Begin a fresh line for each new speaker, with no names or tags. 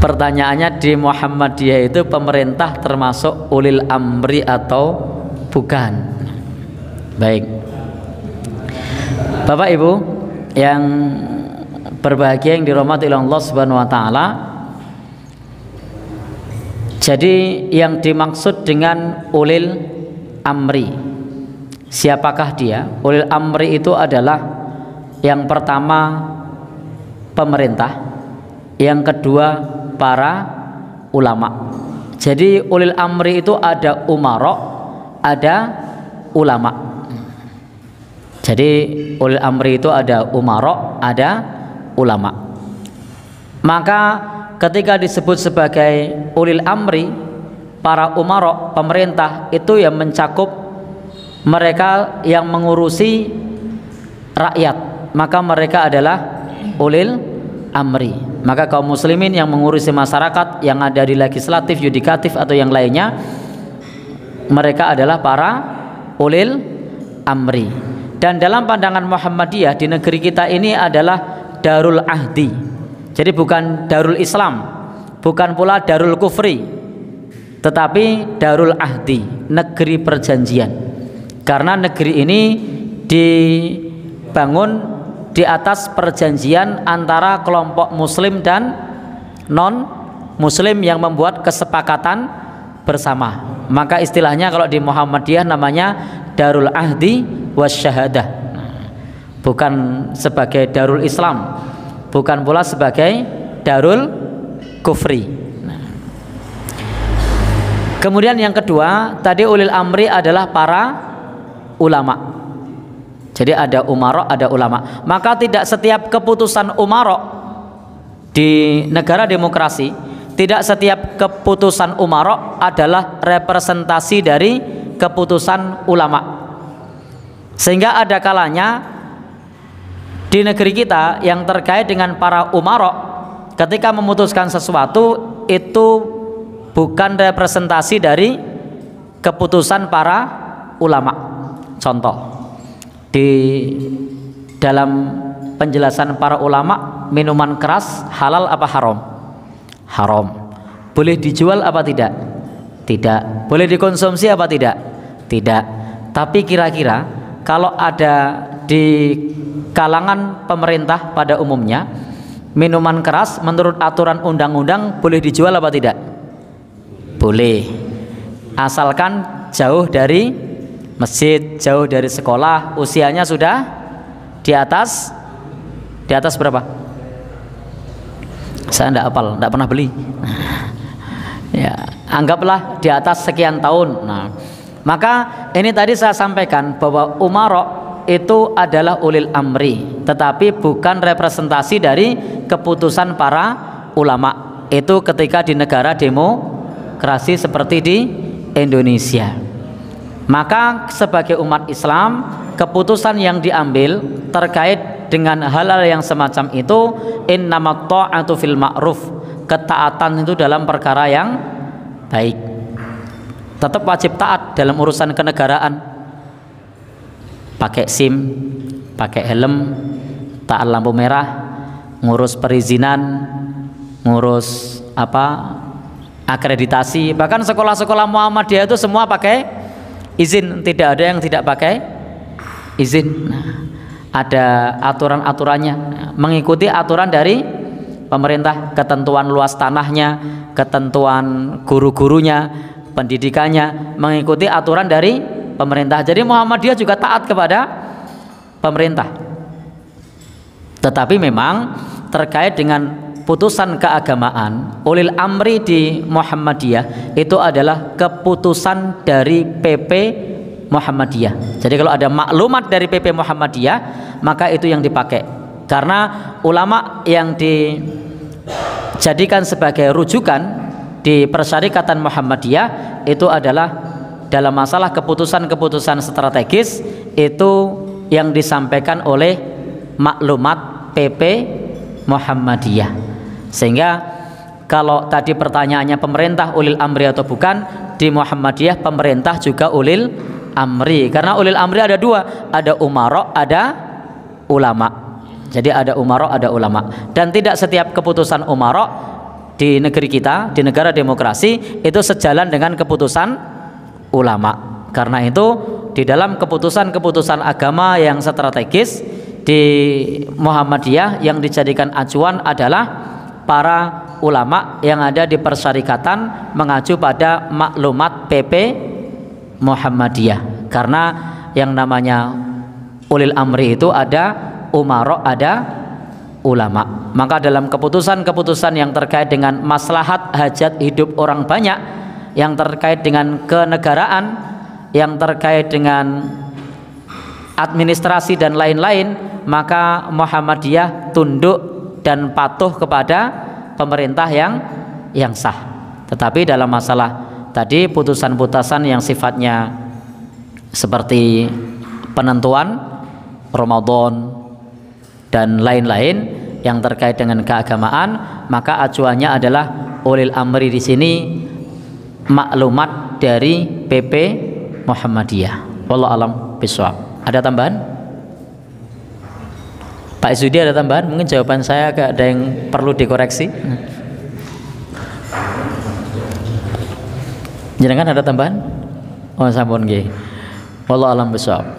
Pertanyaannya, di Muhammadiyah itu pemerintah termasuk ulil amri atau bukan? Baik, Bapak Ibu yang berbahagia yang dirahmati oleh Allah Subhanahu wa taala. Jadi yang dimaksud dengan ulil amri, siapakah dia? Ulil amri itu adalah yang pertama pemerintah, yang kedua para ulama. Jadi ulil amri itu ada umara, ada ulama. Jadi ulil amri itu ada umara, ada ulama. Maka ketika disebut sebagai ulil amri, para umara, pemerintah, itu yang mencakup mereka yang mengurusi rakyat, maka mereka adalah ulil amri. Maka kaum muslimin yang mengurusi masyarakat, yang ada di legislatif, yudikatif atau yang lainnya, mereka adalah para ulil amri. Dan dalam pandangan Muhammadiyah di negeri kita ini adalah darul ahdi. Jadi bukan darul Islam, bukan pula darul kufri, tetapi darul ahdi, negeri perjanjian. Karena negeri ini dibangun di atas perjanjian antara kelompok muslim dan non muslim yang membuat kesepakatan bersama. Maka istilahnya kalau di Muhammadiyah namanya darul ahdi wasyahadah, bukan sebagai darul Islam, bukan pula sebagai darul kufri. Kemudian yang kedua, tadi ulil amri adalah para ulama. Jadi ada umara, ada ulama. Maka tidak setiap keputusan umara di negara demokrasi, tidak setiap keputusan umara adalah representasi dari keputusan ulama. Sehingga ada kalanya di negeri kita yang terkait dengan para umara, ketika memutuskan sesuatu itu bukan representasi dari keputusan para ulama. Contoh, di dalam penjelasan para ulama, minuman keras halal apa haram? Haram. Boleh dijual apa tidak? Tidak. Boleh dikonsumsi apa tidak? Tidak. Tapi kira-kira kalau ada di kalangan pemerintah pada umumnya, minuman keras menurut aturan undang-undang boleh dijual apa tidak? Boleh, asalkan jauh dari masjid, jauh dari sekolah, usianya sudah di atas berapa? Saya tidak hafal, tidak pernah beli. Ya, anggaplah di atas sekian tahun. Nah, maka ini tadi saya sampaikan bahwa umara itu adalah ulil amri, tetapi bukan representasi dari keputusan para ulama. Itu ketika di negara demokrasi seperti di Indonesia. Maka sebagai umat Islam, keputusan yang diambil terkait dengan hal-hal yang semacam itu, innamat ta'atu fil ma'ruf, ketaatan itu dalam perkara yang baik. Tetap wajib taat dalam urusan kenegaraan, pakai SIM, pakai helm, taat lampu merah, ngurus perizinan, ngurus akreditasi. Bahkan sekolah-sekolah Muhammadiyah itu semua pakai izin, tidak ada yang tidak pakai izin. Ada aturan-aturannya, mengikuti aturan dari pemerintah, ketentuan luas tanahnya, ketentuan guru-gurunya, pendidikannya, mengikuti aturan dari pemerintah. Jadi Muhammadiyah juga taat kepada pemerintah. Tetapi memang terkait dengan putusan keagamaan, ulil amri di Muhammadiyah itu adalah keputusan dari PP Muhammadiyah. Jadi kalau ada maklumat dari PP Muhammadiyah, maka itu yang dipakai. Karena ulama yang dijadikan sebagai rujukan di Persyarikatan Muhammadiyah itu adalah dalam masalah keputusan-keputusan strategis, itu yang disampaikan oleh maklumat PP Muhammadiyah. Sehingga kalau tadi pertanyaannya pemerintah ulil amri atau bukan, di Muhammadiyah pemerintah juga ulil amri. Karena ulil amri ada dua, ada umara, ada ulama. Jadi ada umara, ada ulama. Dan tidak setiap keputusan umara di negeri kita, di negara demokrasi, itu sejalan dengan keputusan ulama. Karena itu di dalam keputusan-keputusan agama yang strategis di Muhammadiyah yang dijadikan acuan adalah para ulama yang ada di persyarikatan mengacu pada maklumat PP Muhammadiyah. Karena yang namanya ulil amri itu ada umara, ada ulama. Maka dalam keputusan-keputusan yang terkait dengan maslahat hajat hidup orang banyak, yang terkait dengan kenegaraan, yang terkait dengan administrasi dan lain-lain, maka Muhammadiyah tunduk dan patuh kepada pemerintah yang sah. Tetapi dalam masalah tadi putusan-putusan yang sifatnya seperti penentuan Ramadan dan lain-lain yang terkait dengan keagamaan, maka acuannya adalah ulil amri di sini maklumat dari PP Muhammadiyah. Wallahu alam bishawab. Ada tambahan? Pak Izudi ada tambahan? Mungkin jawaban saya agak ada yang perlu dikoreksi. Jangan ada tambahan? Oh sampun nggih. Wallahu alam bishawab.